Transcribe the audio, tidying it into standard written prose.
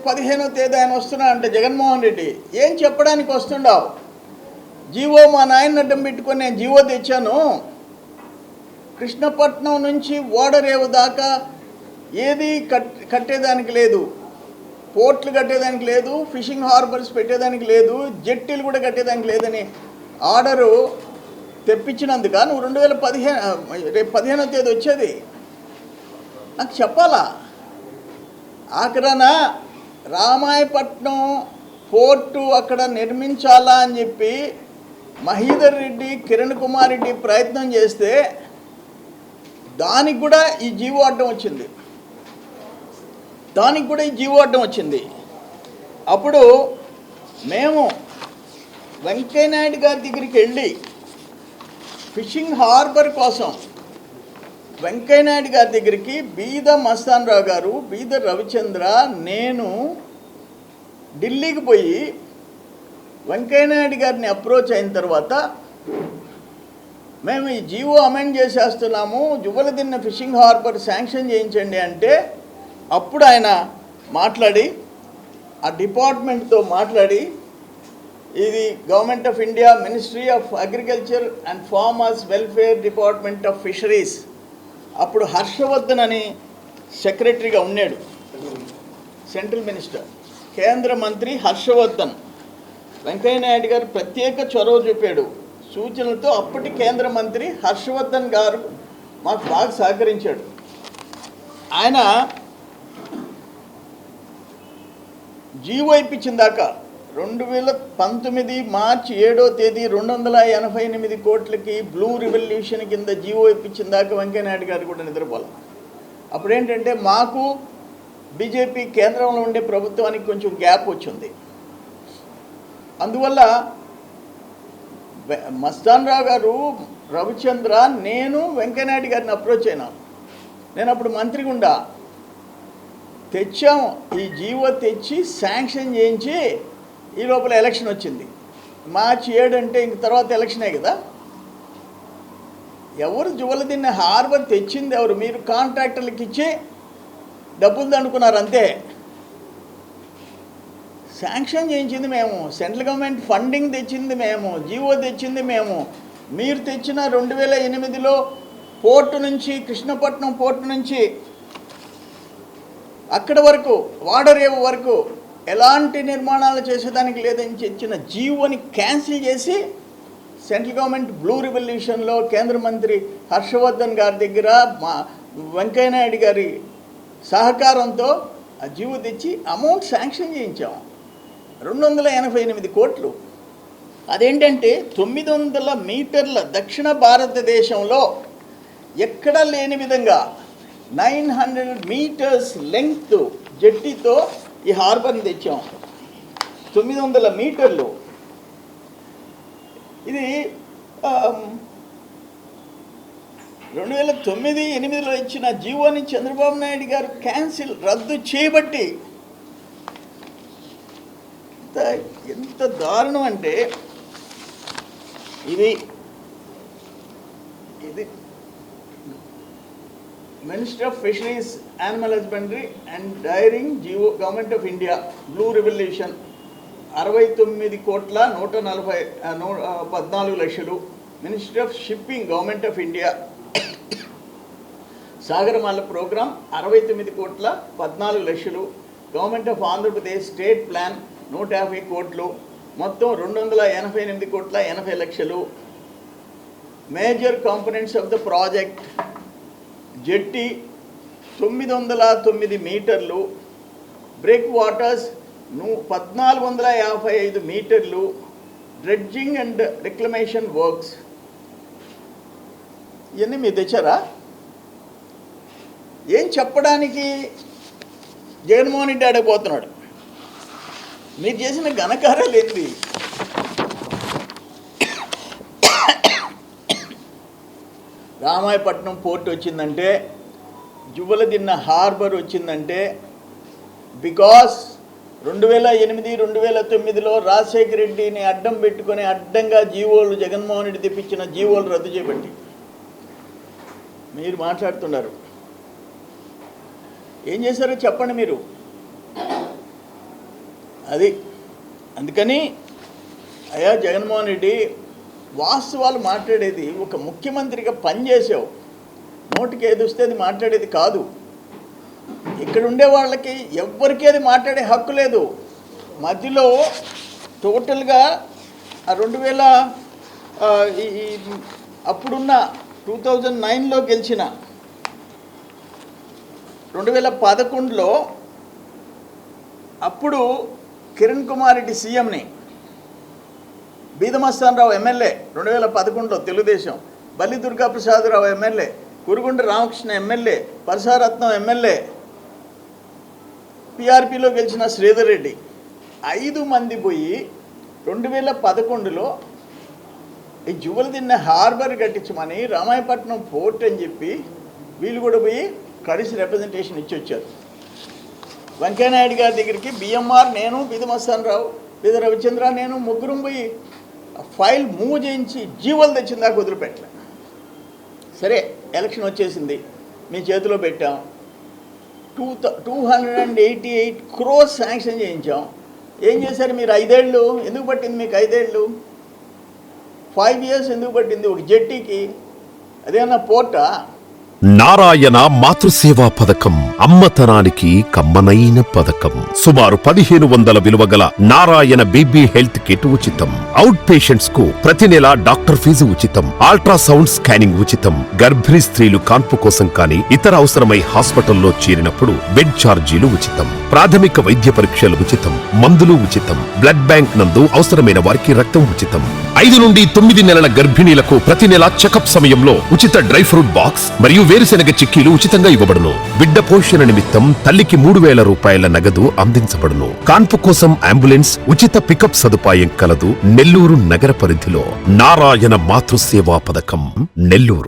15వ తేదీ ఆయన వస్తున్నా అంటే జగన్మోహన్ రెడ్డి ఏం చెప్పడానికి వస్తుండావు? జీవో మా నాయన అడ్డం పెట్టుకొని నేను జీవో తెచ్చాను. కృష్ణపట్నం నుంచి ఓడరేవు దాకా ఏది కట్టేదానికి లేదు, పోర్ట్లు కట్టేదానికి లేదు, ఫిషింగ్ హార్బర్స్ పెట్టేదానికి లేదు, జెట్టీలు కూడా కట్టేదానికి లేదని ఆర్డరు తెప్పించినందుక నువ్వు 2015 రేపు 15వ తేదీ వచ్చేది నాకు చెప్పాలా? ఆఖరణ రామాయపట్నం పోర్టు అక్కడ నిర్మించాలా అని చెప్పి మహీధర్ రెడ్డి, కిరణ్ కుమార్ రెడ్డి ప్రయత్నం చేస్తే దానికి కూడా ఈ జీవో అడ్డం వచ్చింది. అప్పుడు మేము వెంకయ్య నాయుడు గారి దగ్గరికి వెళ్ళి ఫిషింగ్ హార్బర్ కోసం వెంకయ్య నాయుడు గారి దగ్గరికి బీద మస్తాన్ రావు గారు, బీద రవిచంద్ర, నేను ఢిల్లీకి పోయి వెంకయ్య నాయుడు గారిని అప్రోచ్ అయిన తర్వాత మేము ఈ జీవో అమెండ్ చేసేస్తున్నాము, జువ్వలదిన్న ఫిషింగ్ హార్బర్ శాంక్షన్ చేయించండి అంటే అప్పుడు ఆయన మాట్లాడి ఆ డిపార్ట్మెంట్తో మాట్లాడి ఇది government of India ministry of agriculture and farmers welfare department of fisheries, అప్పుడు హర్షవర్ధన్ అని సెక్రటరీగా ఉన్నాడు, సెంట్రల్ మినిస్టర్, కేంద్ర మంత్రి హర్షవర్ధన్. వెంకయ్య నాయుడు గారు ప్రత్యేక చొరవ చూపాడు సూచనలతో. అప్పటి కేంద్ర మంత్రి హర్షవర్ధన్ గారు మాకు బాగా సహకరించాడు. ఆయన జీవో ఇప్పించిన దాకా 2019 మార్చి 7వ తేదీ 288 కోట్లకి బ్లూ రివల్యూషన్ కింద జీవో ఇప్పించిన దాకా వెంకయ్య నాయుడు గారు కూడా నిద్రపోవాలి. అప్పుడేంటంటే మాకు బీజేపీ కేంద్రంలో ఉండే ప్రభుత్వానికి కొంచెం గ్యాప్ వచ్చింది. అందువల్ల మస్తాన్ రావు గారు, రవిచంద్ర, నేను వెంకయ్య నాయుడు గారిని అప్రోచ్ అయినా. నేను అప్పుడు మంత్రిగా ఉండా. తెచ్చాము, ఈ జీవో తెచ్చి శాంక్షన్ చేయించి ఈ లోపల ఎలక్షన్ వచ్చింది. మార్చి 7 అంటే ఇంక తర్వాత ఎలక్షనే కదా. ఎవరు జువ్వలదిన్న హార్బర్ తెచ్చింది ఎవరు? మీరు కాంట్రాక్టర్లకు ఇచ్చి డబ్బులు దండుకున్నారు అంతే. శాంక్షన్ చేయించింది మేము, సెంట్రల్ గవర్నమెంట్ ఫండింగ్ తెచ్చింది మేము, జీవో తెచ్చింది మేము. మీరు తెచ్చిన 2008లో పోర్టు నుంచి, కృష్ణపట్నం పోర్టు నుంచి అక్కడి వరకు వాడరేవు వరకు ఎలాంటి నిర్మాణాలు చేసేదానికి లేదని ఇచ్చిన జీవోని క్యాన్సిల్ చేసి సెంట్రల్ గవర్నమెంట్ బ్లూ రివల్యూషన్లో కేంద్ర మంత్రి హర్షవర్ధన్ గారి దగ్గర మా వెంకయ్య నాయుడు గారి సహకారంతో ఆ జీవో తెచ్చి అమౌంట్ శాంక్షన్ చేయించాము, 288 కోట్లు. అదేంటంటే 900 మీటర్ల దక్షిణ భారతదేశంలో ఎక్కడా లేని విధంగా 900 మీటర్స్ లెంగ్త్ జెట్టీతో ఈ హార్బర్ని తెచ్చాం. 900 మీటర్లు. ఇది 2009-8లో ఇచ్చిన జీవోని చంద్రబాబు నాయుడు గారు రద్దు చేయబట్టి ఎంత దారుణం అంటే ఇది minister of fisheries, animal husbandry and dairying GO, government of India, blue revolution 69 కోట్ల 114 లక్షలు. Ministry of shipping, government of India, Sagarmala programme 69 కోట్ల 14 లక్షలు. Government of Andhra Pradesh state plan 150 కోట్లు, మొత్తం 288 కోట్ల 80 లక్షలు. Major components of the project: jetty 909 మీటర్లు, బ్రేక్ వాటర్స్ 1455 మీటర్లు, డ్రెడ్జింగ్ అండ్ రిక్లమేషన్ వర్క్స్. ఇవన్నీ మీరు తెచ్చారా? ఏం చెప్పడానికి జగన్మోహన్ రెడ్డి అడగబోతున్నాడు? మీరు చేసిన ఘనకార్యాలు ఏంటి? రామాయపట్నం పోర్ట్ వచ్చిందంటే, జువ్వలదిన్న హార్బర్ వచ్చిందంటే బికాస్ 2008-2009లో రాజశేఖర రెడ్డిని అడ్డం పెట్టుకొని అడ్డంగా జీవోలు, జగన్మోహన్ రెడ్డి తెప్పించిన జీవోలు రద్దు చేయబట్టి మీరు మాట్లాడుతున్నారు. ఏం చేశారో చెప్పండి. మీరు అది అందుకని అయ్యా జగన్మోహన్ రెడ్డి వాస్తవాలు మాట్లాడేది, ఒక ముఖ్యమంత్రిగా పనిచేసావు, నోటికి ఏది వస్తే అది మాట్లాడేది కాదు. ఇక్కడ ఉండే వాళ్ళకి ఎవ్వరికీ అది మాట్లాడే హక్కు లేదు. మధ్యలో టోటల్గా 2000 అప్పుడున్న 2009లో గెలిచిన 2011లో అప్పుడు కిరణ్ కుమార్ రెడ్డి సీఎంని, బీదమస్తానరావు ఎమ్మెల్యే 2011లో Telugu Desam, Balli Durgaprasadarao MLA, Kurugunta Ramakrishna MLA, Parasaratnam MLA, పీఆర్పీలో గెలిచిన శ్రీధర్ రెడ్డి, 5 మంది పోయి 2011లో ఈ జువలదిన్న హార్బర్ కట్టించమని రామాయపట్నం పోర్ట్ అని చెప్పి వీళ్ళు కూడా పోయి కలిసి రిప్రజెంటేషన్ ఇచ్చి వచ్చారు. వెంకయ్యనాయుడు గారి దగ్గరికి బిఎంఆర్, నేను, బీదమస్తానరావు, బీద రవిచంద్ర, నేను ముగ్గురం పోయి ఫైల్ మూవ్ చేయించి జీవోలు తెచ్చిన దాకా వదిలిపెట్టలే. సరే ఎలక్షన్ వచ్చేసింది, మీ చేతిలో పెట్టాం. 288 crores శాంక్షన్ చేయించాం. ఏం చేశారు మీరు? 5 ఏళ్ళు ఎందుకు పట్టింది మీకు? 5 ఏళ్ళు 5 years ఎందుకు పట్టింది ఒక జెట్టీకి? అదేమన్నా పోర్టా? నారాయణ మాతృసేవా పథకం అమ్మతనానికి కమ్మనైన పథకం. సుమారు 1500 విలువగల నారాయణ బేబీ హెల్త్ కిట్ ఉచితం. అవుట్ పేషెంట్స్ కు ప్రతి నెల డాక్టర్ ఫీజు ఉచితం. అల్ట్రాసౌండ్ స్కానింగ్ ఉచితం. గర్భిణీ స్త్రీలు కాన్పు కోసం కానీ ఇతర అవసరమై హాస్పిటల్లో చేరినప్పుడు బెడ్ ఛార్జీలు ఉచితం. ప్రాథమిక వైద్య పరీక్షలు ఉచితం. మందులు ఉచితం. బ్లడ్ బ్యాంక్ నందు అవసరమైన వారికి రక్తం ఉచితం. 5 నుండి 9 నెలల గర్భిణీలకు ప్రతి నెల చెకప్ సమయంలో ఉచిత డ్రై ఫ్రూట్ బాక్స్ మరియు వేరుశెనగ చిక్కీలు ఉచితంగా ఇవ్వబడును. బిడ్డ పోషణ నిమిత్తం తల్లికి 3000 రూపాయల నగదు అందించబడును. కాన్పు కోసం అంబులెన్స్ ఉచిత పికప్ సదుపాయం కలదు. నెల్లూరు నగర పరిధిలో నారాయణ మాతృసేవా పథకం, నెల్లూరు.